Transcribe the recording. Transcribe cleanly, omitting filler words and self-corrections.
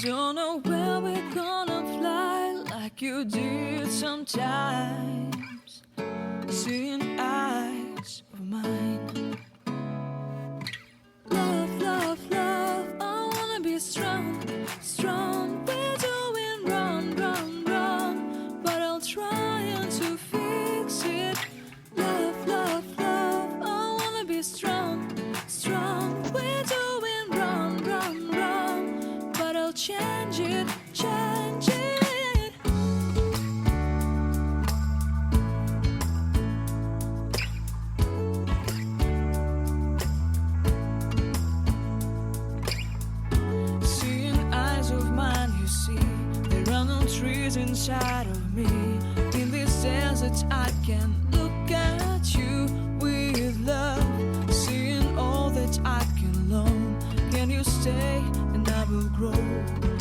Don't know where we're gonna fly like you did sometimes. Seeing eyes of mine. Love, love, love, I wanna be strong, strong. We're doing wrong, wrong, wrong, but I'll try to fix it. Love, love, love, I wanna be strong, strong. We're doing wrong, wrong, wrong, but I'll change it, change it. Seeing eyes of mine, you see, there are no trees inside of me. In this desert, I can look at you with love. Seeing all that I can learn. Can you stay and I will grow?